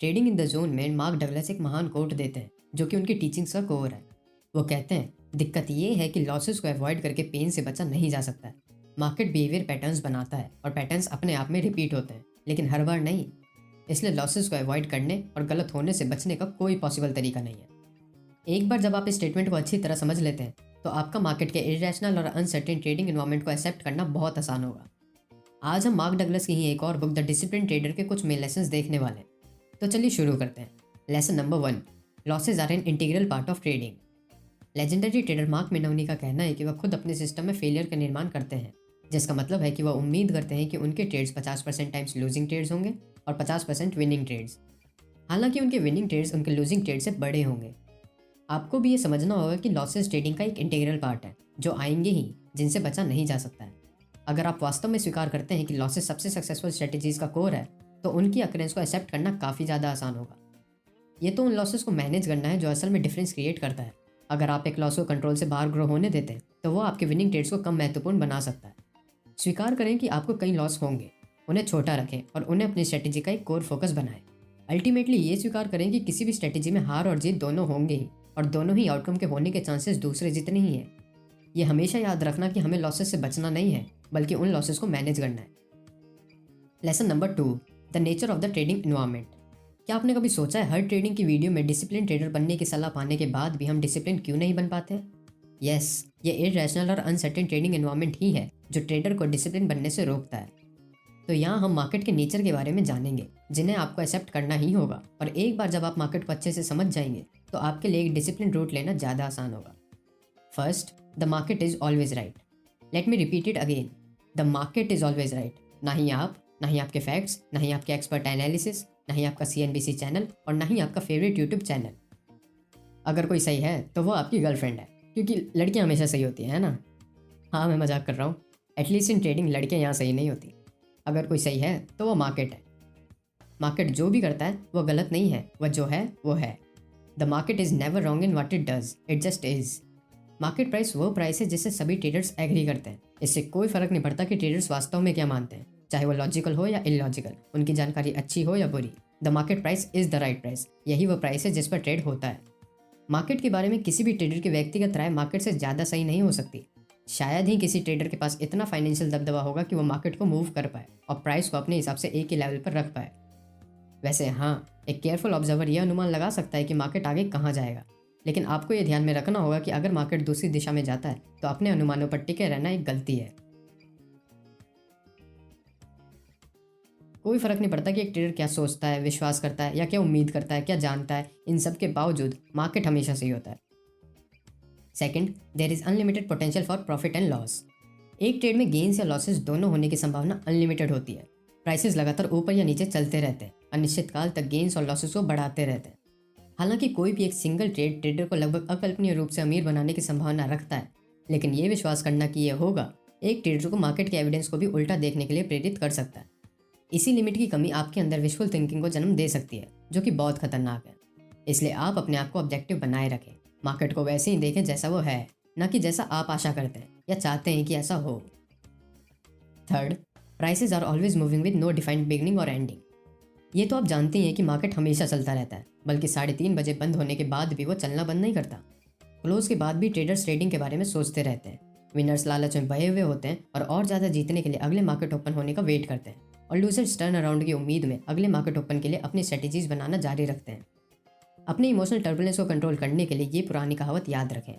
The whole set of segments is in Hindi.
ट्रेडिंग इन द जोन में मार्क डगलस एक महान कोट देते हैं जो कि उनकी टीचिंग्स का कोर है। वो कहते हैं, दिक्कत ये है कि लॉसेस को अवॉइड करके पेन से बचा नहीं जा सकता है। मार्केट बिहेवियर पैटर्न्स बनाता है और पैटर्न्स अपने आप में रिपीट होते हैं, लेकिन हर बार नहीं। इसलिए लॉसेस को अवॉइड करने और गलत होने से बचने का कोई पॉसिबल तरीका नहीं है। एक बार जब आप इस स्टेटमेंट को अच्छी तरह समझ लेते हैं तो आपका मार्केट के इरेशनल और अनसर्टेन ट्रेडिंग एनवायरनमेंट को एक्सेप्ट करना बहुत आसान होगा। आज हम मार्क डगलस की ही एक और बुक द डिसिप्लिन ट्रेडर के कुछ मेन लेसन्स देखने वाले हैं। तो चलिए शुरू करते हैं। Lesson number 1, losses are an integral part of trading. Legendary trader Mark मिनोनी का कहना है कि वह खुद अपने सिस्टम में फेलियर का निर्माण करते हैं, जिसका मतलब है कि वह उम्मीद करते हैं कि उनके ट्रेड्स 50% टाइम्स लूजिंग ट्रेड्स होंगे और 50% विनिंग ट्रेड्स। हालांकि उनके विनिंग ट्रेड्स उनके लूजिंग ट्रेड से बड़े होंगे। आपको भी ये समझना होगा कि लॉसेज ट्रेडिंग का एक इंटीग्रल पार्ट है जो आएंगे ही, जिनसे बचा नहीं जा सकता है। अगर आप वास्तव में स्वीकार करते हैं कि लॉसेज सबसे सक्सेसफुल स्ट्रेटेजीज का कोर है तो उनकी अकरेंस को एक्सेप्ट करना काफ़ी ज़्यादा आसान होगा। ये तो उन लॉसेस को मैनेज करना है जो असल में डिफरेंस क्रिएट करता है। अगर आप एक लॉस को कंट्रोल से बाहर ग्रो होने देते हैं तो वो आपके विनिंग ट्रेड्स को कम महत्वपूर्ण बना सकता है। स्वीकार करें कि आपको कई लॉस होंगे, उन्हें छोटा रखें और उन्हें अपनी स्ट्रेटेजी का एक कोर फोकस बनाएं। अल्टीमेटली ये स्वीकार करें कि किसी भी स्ट्रेटेजी में हार और जीत दोनों होंगे ही, और दोनों ही आउटकम के होने के चांसेस दूसरे जितने ही हैं। ये हमेशा याद रखना कि हमें लॉसेस से बचना नहीं है, बल्कि उन लॉसेस को मैनेज करना है। Lesson number 2, the nature of the trading environment. क्या आपने कभी सोचा है हर ट्रेडिंग की वीडियो में डिसिप्लिन ट्रेडर बनने की सलाह पाने के बाद भी हम डिसिप्लिन क्यों नहीं बन पाते हैं? यस, ये इररेशनल और अनसर्टेन ट्रेडिंग एनवायरनमेंट ही है जो ट्रेडर को डिसिप्लिन बनने से रोकता है। तो यहाँ हम मार्केट के नेचर के बारे में जानेंगे, जिन्हें आपको एक्सेप्ट करना ही होगा। और एक बार जब आप मार्केट को अच्छे से समझ जाएंगे तो आपके लिए एक डिसिप्लिन रूट लेना ज़्यादा आसान होगा। First, the market is always right. Let me repeat it again, the market is always right. ना ही आप, ना ही आपके फैक्ट्स, ना ही आपके एक्सपर्ट एनालिसिस, ना ही आपका CNBC चैनल और ना ही आपका फेवरेट यूट्यूब चैनल। अगर कोई सही है तो वो आपकी गर्लफ्रेंड है, क्योंकि लड़कियां हमेशा सही होती हैं, है ना? हाँ, मैं मजाक कर रहा हूँ। एटलीस्ट इन ट्रेडिंग लड़कियां यहाँ सही नहीं होती। अगर कोई सही है तो वो मार्केट है। मार्केट जो भी करता है वो गलत नहीं है, वह जो है वो है। The market is never wrong in what it does, it just is. Market price वो प्राइस है जिससे सभी ट्रेडर्स एग्री करते हैं। इससे कोई फर्क नहीं पड़ता कि ट्रेडर्स वास्तव में क्या मानते हैं, चाहे वो लॉजिकल हो या इलॉजिकल, उनकी जानकारी अच्छी हो या बुरी। The market price is the right price. यही वो प्राइस है जिस पर ट्रेड होता है। मार्केट के बारे में किसी भी ट्रेडर की व्यक्तिगत राय मार्केट से ज़्यादा सही नहीं हो सकती। शायद ही किसी ट्रेडर के पास इतना फाइनेंशियल दबदबा होगा कि वो मार्केट को मूव कर पाए और प्राइस को अपने हिसाब से एक ही लेवल पर रख पाए। वैसे हाँ, एक केयरफुल ऑब्जर्वर यह अनुमान लगा सकता है कि मार्केट आगे कहाँ जाएगा, लेकिन आपको यह ध्यान में रखना होगा कि अगर मार्केट दूसरी दिशा में जाता है तो अपने अनुमानों पर टिके रहना एक गलती है। कोई फर्क नहीं पड़ता कि एक ट्रेडर क्या सोचता है, विश्वास करता है या क्या उम्मीद करता है, क्या जानता है, इन सब के बावजूद मार्केट हमेशा सही होता है। Second, there is unlimited potential for profit and loss. एक ट्रेड में गेन्स या लॉसेस दोनों होने की संभावना अनलिमिटेड होती है। प्राइसेस लगातार ऊपर या नीचे चलते रहते हैं, अनिश्चित काल तक गेन्स और लॉसेस को बढ़ाते रहते हैं। हालांकि कोई भी एक सिंगल ट्रेड ट्रेडर को लगभग अकल्पनीय रूप से अमीर बनाने की संभावना रखता है, लेकिन ये विश्वास करना कि यह होगा एक ट्रेडर को मार्केट के एविडेंस को भी उल्टा देखने के लिए प्रेरित कर सकता है। इसी लिमिट की कमी आपके अंदर विजुअल थिंकिंग को जन्म दे सकती है, जो कि बहुत खतरनाक है। इसलिए आप अपने आप को ऑब्जेक्टिव बनाए रखें। मार्केट को वैसे ही देखें जैसा वो है, न कि जैसा आप आशा करते हैं या चाहते हैं कि ऐसा हो। Third, prices are always moving with no defined beginning और एंडिंग। ये तो आप जानते ही हैं कि मार्केट हमेशा चलता रहता है, बल्कि 3:30 बजे बंद होने के बाद भी वो चलना बंद नहीं करता। क्लोज के बाद भी ट्रेडर्स ट्रेडिंग के बारे में सोचते रहते हैं। विनर्स लालच में बहे हुए होते हैं और ज़्यादा जीतने के लिए अगले मार्केट ओपन होने का वेट करते हैं, और लूजर्स टर्न अराउंड की उम्मीद में अगले मार्केट ओपन के लिए अपनी स्ट्रेटेजीज बनाना जारी रखते हैं। अपने इमोशनल टर्बुलेंस को कंट्रोल करने के लिए ये पुरानी कहावत याद रखें,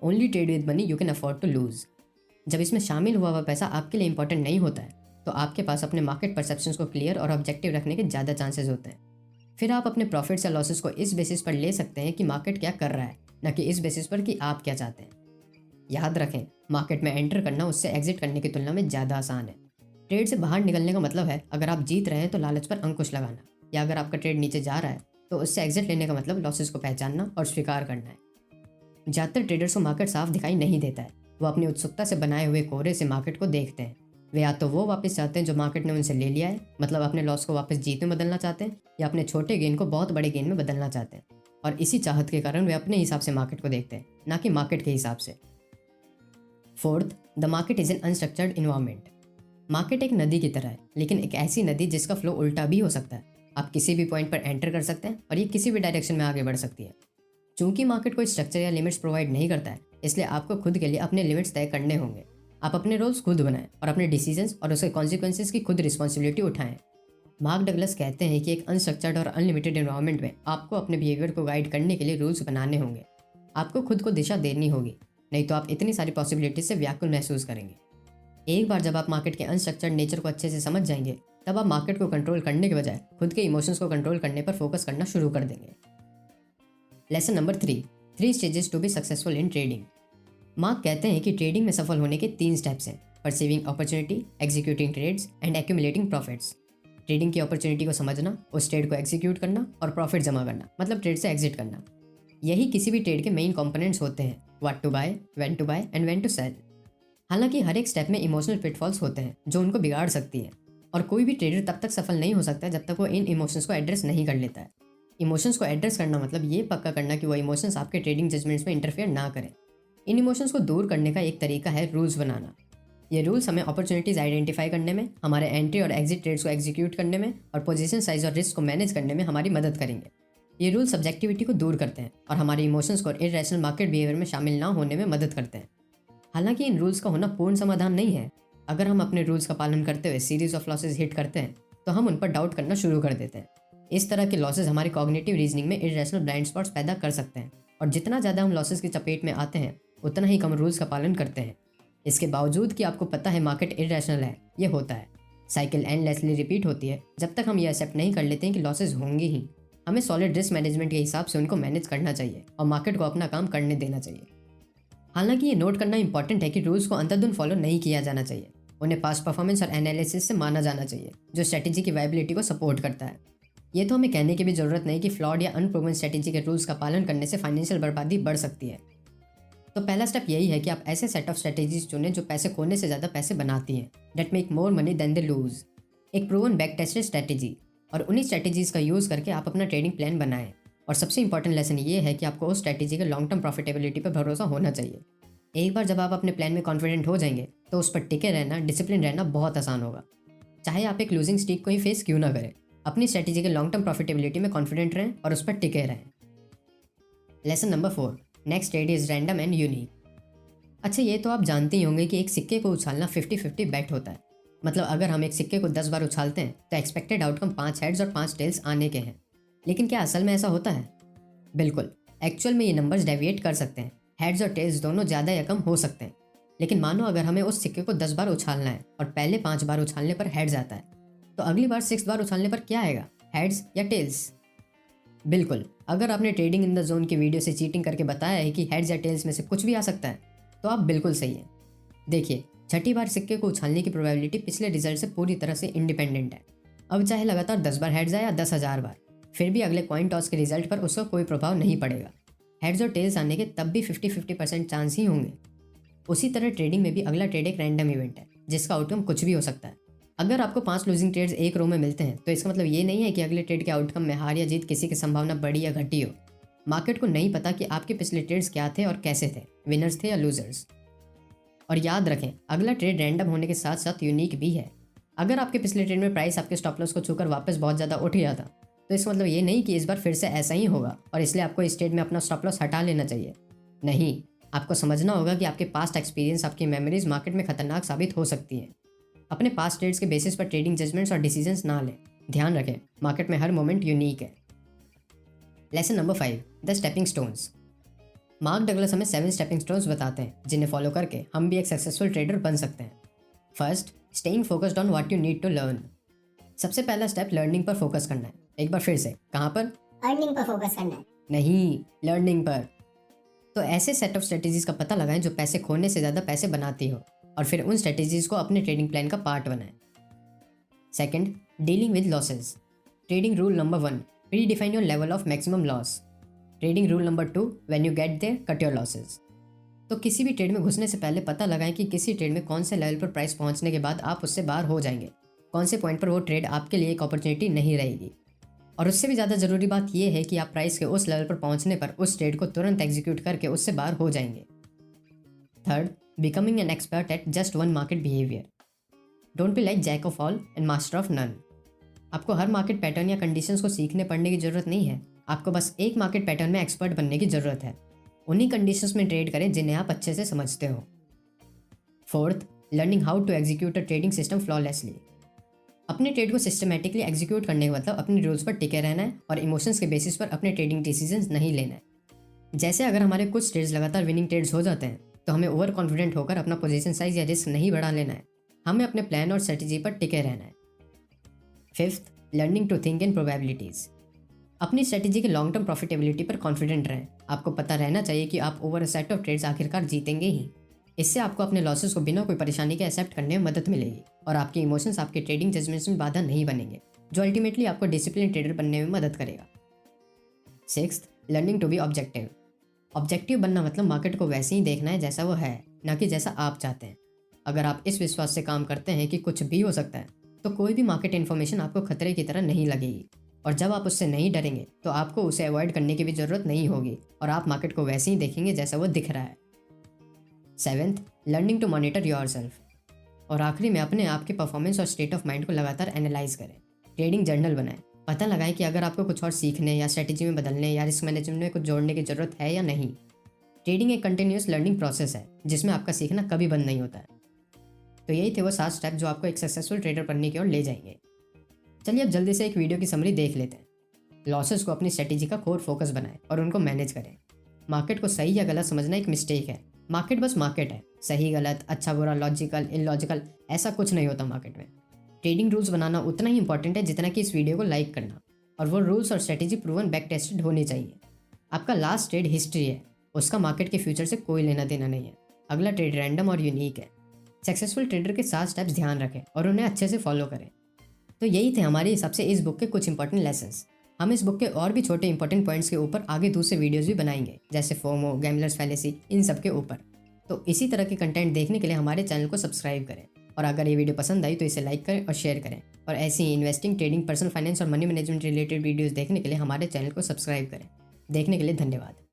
only trade with money you can afford to lose. जब इसमें शामिल हुआ हुआ पैसा आपके लिए इंपॉर्टेंट नहीं होता है तो आपके पास अपने मार्केट परसेप्शंस को क्लियर और ऑब्जेक्टिव रखने के ज़्यादा चांसेस होते हैं। फिर आप अपने प्रॉफिट्स या लॉसेस को इस बेसिस पर ले सकते हैं कि मार्केट क्या कर रहा है, न कि इस बेसिस पर कि आप क्या चाहते हैं। याद रखें, मार्केट में एंटर करना उससे एग्जिट करने की तुलना में ज़्यादा आसान है। ट्रेड से बाहर निकलने का मतलब है अगर आप जीत रहे हैं तो लालच पर अंकुश लगाना, या अगर आपका ट्रेड नीचे जा रहा है तो उससे एग्जिट लेने का मतलब लॉसेस को पहचानना और स्वीकार करना है। ज़्यादातर ट्रेडर्स को मार्केट साफ दिखाई नहीं देता है। वो अपनी उत्सुकता से बनाए हुए कोहरे से मार्केट को देखते हैं। वे या तो वो वापस चाहते हैं जो मार्केट ने उनसे ले लिया है, मतलब अपने लॉस को वापस जीत में बदलना चाहते हैं, या अपने छोटे गेन को बहुत बड़े गेन में बदलना चाहते हैं। और इसी चाहत के कारण वे अपने हिसाब से मार्केट को देखते हैं, ना कि मार्केट के हिसाब से। Fourth, the market is an unstructured environment. Market एक नदी की तरह है, लेकिन एक ऐसी नदी जिसका फ्लो उल्टा भी हो सकता है। आप किसी भी पॉइंट पर एंटर कर सकते हैं और ये किसी भी डायरेक्शन में आगे बढ़ सकती है। चूंकि मार्केट कोई स्ट्रक्चर या लिमिट्स प्रोवाइड नहीं करता है, इसलिए आपको खुद के लिए अपने लिमिट्स तय करने होंगे। आप अपने रूल्स खुद बनाएं और अपने डिसीजंस और उसके कॉन्सिक्वेंसेस की खुद रिस्पॉन्सिबिलिटी उठाएं। मार्क डगलस कहते हैं कि एक अनस्ट्रक्चर्ड और अनलिमिटेड एनवायरनमेंट में आपको अपने बिहेवियर को गाइड करने के लिए रूल्स बनाने होंगे। आपको खुद को दिशा देनी होगी, नहीं तो आप इतनी सारी पॉसिबिलिटीज से व्याकुल महसूस करेंगे। एक बार जब आप मार्केट के अनस्ट्रक्चर्ड नेचर को अच्छे से समझ जाएंगे, तब आप मार्केट को कंट्रोल करने के बजाय खुद के इमोशंस को कंट्रोल करने पर फोकस करना शुरू कर देंगे। Lesson number 3 stages to be successful in trading. Mark कहते हैं कि ट्रेडिंग में सफल होने के 3 स्टेप्स हैं: perceiving opportunity, executing trades and accumulating profits. Trading की अपॉर्चुनिटी को समझना, उस ट्रेड को एग्जीक्यूट करना और प्रॉफिट जमा करना, मतलब ट्रेड से एग्जिट करना। यही किसी भी ट्रेड के मेन कंपोनेंट्स होते हैं: what to buy, when to buy and when to sell. हालांकि हर एक स्टेप में इमोशनल पिटफॉल्स होते हैं जो उनको बिगाड़ सकती है, और कोई भी ट्रेडर तब तक सफल नहीं हो सकता जब तक वो इन इमोशंस को एड्रेस नहीं कर लेता है। इमोशंस को एड्रेस करना मतलब ये पक्का करना कि वो इमोशंस आपके ट्रेडिंग जजमेंट्स में इंटरफेयर ना करें। इन इमोशंस को दूर करने का एक तरीका है रूल्स बनाना। ये रूल्स हमें अपॉर्चुनिटीज आइडेंटिफाई करने में, हमारे एंट्री और एग्जिट ट्रेड्स को एग्जीक्यूट करने में और पोजीशन साइज और रिस्क को मैनेज करने में हमारी मदद करेंगे। ये रूल सब्जेक्टिविटी को दूर करते हैं और हमारे इमोशंस को इररेशनल मार्केट बिहेवियर में शामिल ना होने में मदद करते हैं। हालांकि इन रूल्स का होना पूर्ण समाधान नहीं है। अगर हम अपने रूल्स का पालन करते हुए सीरीज ऑफ लॉसेज हिट करते हैं, तो हम उन पर डाउट करना शुरू कर देते हैं। इस तरह के लॉसेज हमारी कॉग्निटिव रीजनिंग में इररेशनल ब्लाइंड स्पॉट्स पैदा कर सकते हैं, और जितना ज़्यादा हम लॉसेज की चपेट में आते हैं, उतना ही कम रूल्स का पालन करते हैं। इसके बावजूद कि आपको पता है मार्केट इररेशनल है, ये होता है। साइकिल एंडलेसली रिपीट होती है जब तक हम ये एक्सेप्ट नहीं कर लेते हैं कि लॉसेज होंगे ही। हमें सॉलिड रिस्क मैनेजमेंट के हिसाब से उनको मैनेज करना चाहिए और मार्केट को अपना काम करने देना चाहिए। हालांकि ये नोट करना इंपॉर्टेंट है कि रूल्स को अंधाधुंध फॉलो नहीं किया जाना चाहिए। उन्हें पास्ट परफॉर्मेंस और एनालिसिस से माना जाना चाहिए, जो स्ट्रेटेजी की वायबिलिटी को सपोर्ट करता है। ये तो हमें कहने की भी जरूरत नहीं कि फ्लॉड या अनप्रूवन स्ट्रेटेजी के रूल्स का पालन करने से फाइनेंशियल बर्बादी बढ़ सकती है। तो पहला स्टेप यही है कि आप ऐसे सेट ऑफ स्ट्रेटेजीज चुनें जो पैसे खोने से ज़्यादा पैसे बनाती हैं, that make more money than they lose. एक प्रूवन बैक टेस्टेड स्ट्रेटेजी, और उन्हीं स्ट्रेटेजीज का यूज़ करके आप अपना ट्रेडिंग प्लान बनाएं। और सबसे इंपॉर्टेंट लेसन ये है कि आपको उस स्ट्रेटेजी के लॉन्ग टर्म प्रॉफिटेबिलिटी पर भरोसा होना चाहिए। एक बार जब आप अपने प्लान में कॉन्फिडेंट हो जाएंगे, तो उस पर टिके रहना, डिसिप्लिन रहना बहुत आसान होगा। चाहे आप एक लूजिंग स्ट्रीक को ही फेस क्यों ना करें, अपनी स्ट्रेटेजी के लॉन्ग टर्म प्रॉफिटेबिलिटी में कॉन्फिडेंट रहें और उस पर टिके रहें। Lesson number 4, next trade is random and unique. अच्छा, ये तो आप जानते ही होंगे कि एक सिक्के को उछालना 50-50 बेट होता है। मतलब अगर हम एक सिक्के को 10 बार उछालते हैं, तो एक्सपेक्टेड आउटकम 5 हेड्स और 5 टेल्स आने के हैं। लेकिन क्या असल में ऐसा होता है? बिल्कुल, एक्चुअल में ये नंबर्स डेविएट कर सकते हैं। हेड्स और टेल्स दोनों ज़्यादा या कम हो सकते हैं। लेकिन मानो अगर हमें उस सिक्के को 10 बार उछालना है और पहले 5 बार उछालने पर हेड्स आता है, तो अगली बार 6 बार उछालने पर क्या आएगा, हेड्स या टेल्स? बिल्कुल, अगर आपने ट्रेडिंग इन द जोन की वीडियो से चीटिंग करके बताया है कि हेड्स या टेल्स में से कुछ भी आ सकता है, तो आप बिल्कुल सही हैं। देखिए, छठी बार सिक्के को उछालने की प्रोबेबिलिटी पिछले रिजल्ट से पूरी तरह से इंडिपेंडेंट है। अब चाहे लगातार 10 बार हेड्स आए या 10,000 बार, फिर भी अगले कॉइन टॉस के रिजल्ट पर उसका कोई प्रभाव नहीं पड़ेगा। हेड्स और टेल्स आने के तब भी 50-50% चांस ही होंगे। उसी तरह ट्रेडिंग में भी अगला ट्रेड एक रैंडम इवेंट है, जिसका आउटकम कुछ भी हो सकता है। अगर आपको 5 लूजिंग ट्रेड्स एक रो में मिलते हैं, तो इसका मतलब ये नहीं है कि अगले ट्रेड के आउटकम में हार या जीत किसी की संभावना बड़ी या घटी हो। मार्केट को नहीं पता कि आपके पिछले ट्रेड्स क्या थे और कैसे थे, विनर्स थे या लूजर्स। और याद रखें, अगला ट्रेड रैंडम होने के साथ साथ यूनिक भी है। अगर आपके पिछले ट्रेड में प्राइस आपके स्टॉप लॉस को छूकर वापस बहुत ज़्यादा उठ गया था, तो इसका मतलब ये नहीं कि इस बार फिर से ऐसा ही होगा और इसलिए आपको इस ट्रेड में अपना स्टॉप लॉस हटा लेना चाहिए। नहीं, आपको समझना होगा कि आपके पास्ट एक्सपीरियंस, आपकी मेमोरीज मार्केट में खतरनाक साबित हो सकती हैं। अपने पास्ट ट्रेड्स के बेसिस पर ट्रेडिंग जजमेंट्स और डिसीजंस ना लें। ध्यान रखें, मार्केट में हर मोमेंट यूनिक है। Lesson number 5, the stepping stones. Mark Douglas हमें 7 स्टेपिंग स्टोन्स बताते हैं, जिन्हें फॉलो करके हम भी एक सक्सेसफुल ट्रेडर बन सकते हैं। First, staying focused on what you need to learn. सबसे पहला स्टेप लर्निंग पर फोकस करना है। एक बार फिर से, कहाँ पर? अर्निंग पर फोकस करना है। नहीं, लर्निंग पर। तो ऐसे सेट ऑफ स्ट्रेटेजीज का पता लगाएं जो पैसे खोने से ज़्यादा पैसे बनाती हो, और फिर उन स्ट्रेटेजीज को अपने ट्रेडिंग प्लान का पार्ट बनाएं। Second, dealing with losses. Trading rule number 1, predefine your level of maximum loss. Trading rule number 2, when you get there cut your losses. तो किसी भी ट्रेड में घुसने से पहले पता लगाएं कि किसी ट्रेड में कौन से लेवल पर प्राइस पहुंचने के बाद आप उससे बाहर हो जाएंगे, कौन से पॉइंट पर वो ट्रेड आपके लिए एक अपॉर्चुनिटी नहीं रहेगी। और उससे भी ज़्यादा ज़रूरी बात यह है कि आप प्राइस के उस लेवल पर पहुंचने पर उस ट्रेड को तुरंत एग्जीक्यूट करके उससे बाहर हो जाएंगे। Third, becoming an expert at just one market behaviour. Don't be like jack of all and master of none. आपको हर मार्केट पैटर्न या कंडीशंस को सीखने पढ़ने की जरूरत नहीं है। आपको बस एक मार्केट पैटर्न में एक्सपर्ट बनने की जरूरत है। उन्हीं कंडीशंस में ट्रेड करें जिन्हें आप अच्छे से समझते हो। Fourth, learning how to execute a trading system flawlessly. अपने ट्रेड को सिस्टमेटिकली एग्जीक्यूट करने का मतलब अपने रूल्स पर टिके रहना है और इमोशंस के बेसिस पर अपने ट्रेडिंग डिसीजंस नहीं लेना है। जैसे अगर हमारे कुछ ट्रेड्स लगातार विनिंग ट्रेड्स हो जाते हैं तो हमें ओवर कॉन्फिडेंट होकर अपना पोजीशन साइज या रिस्क नहीं बढ़ा लेना है। हमें अपने प्लान और स्ट्रेटेजी पर टिके रहना है। Fifth, learning to think in probabilities. अपनी स्ट्रेटेजी के लॉन्ग टर्म प्रॉफिटेबिलिटी पर कॉन्फिडेंट रहें। आपको पता रहना चाहिए कि आप over a set of trades आखिरकार जीतेंगे ही। इससे आपको अपने लॉसेस को बिना कोई परेशानी के एक्सेप्ट करने में मदद मिलेगी और आपके इमोशंस आपके ट्रेडिंग जजमेंट्स में बाधा नहीं बनेंगे, जो अल्टीमेटली आपको डिसिप्लिन ट्रेडर बनने में मदद करेगा। Sixth, learning to be objective. Objective बनना मतलब मार्केट को वैसे ही देखना है जैसा वो है, ना कि जैसा आप चाहते हैं। अगर आप इस विश्वास से काम करते हैं कि कुछ भी हो सकता है तो कोई भी मार्केट इन्फॉर्मेशन आपको खतरे की तरह नहीं लगेगी। और जब आप उससे नहीं डरेंगे तो आपको उसे अवॉइड करने की भी जरूरत नहीं होगी और आप मार्केट को वैसे ही देखेंगे जैसा वो दिख रहा है। Seventh, learning to monitor yourself. और आखिरी में अपने आप के परफॉर्मेंस और स्टेट ऑफ माइंड को लगातार एनालाइज करें। ट्रेडिंग जर्नल बनाएं। पता लगाएं कि अगर आपको कुछ और सीखने या स्ट्रेटेजी में बदलने या रिस्क मैनेजमेंट में कुछ जोड़ने की जरूरत है या नहीं। ट्रेडिंग एक कंटिन्यूस लर्निंग प्रोसेस है जिसमें आपका सीखना कभी बंद नहीं होता है। तो यही थे वो 7 स्टेप जो आपको एक सक्सेसफुल ट्रेडर बनने की ओर ले जाएंगे। चलिए अब जल्दी से एक वीडियो की समरी देख लेते हैं। लॉसेस को अपनी स्ट्रेटेजी का कोर फोकस बनाएं और उनको मैनेज करें। मार्केट को सही या गलत समझना एक मिस्टेक है। मार्केट बस मार्केट है। सही गलत, अच्छा बुरा, लॉजिकल इलॉजिकल, ऐसा कुछ नहीं होता मार्केट में। ट्रेडिंग रूल्स बनाना उतना ही इंपॉर्टेंट है जितना कि इस वीडियो को लाइक करना। और वो रूल्स और स्ट्रेटेजी प्रूवन बैक टेस्टेड होनी चाहिए। आपका लास्ट ट्रेड हिस्ट्री है, उसका मार्केट के फ्यूचर से कोई लेना देना नहीं है। अगला ट्रेड रैंडम और यूनिक है। सक्सेसफुल ट्रेडर के 7 स्टेप्स ध्यान रखें और उन्हें अच्छे से फॉलो करें। तो यही थे हमारे हिसाब से इस बुक के कुछ इंपॉर्टेंट लेसन्स। हम इस बुक के और भी छोटे इंपॉर्टेंट पॉइंट्स के ऊपर आगे दूसरे वीडियोस भी बनाएंगे, जैसे फोमो, गैम्बलर्स फैलेसी, इन सब के ऊपर। तो इसी तरह के कंटेंट देखने के लिए हमारे चैनल को सब्सक्राइब करें और अगर ये वीडियो पसंद आई तो इसे लाइक करें और शेयर करें। और ऐसी ही इन्वेस्टिंग, ट्रेडिंग, पर्सनल फाइनेंस और मनी मैनेजमेंट रिलेटेड वीडियोस देखने के लिए हमारे चैनल को सब्सक्राइब करें। देखने के लिए धन्यवाद।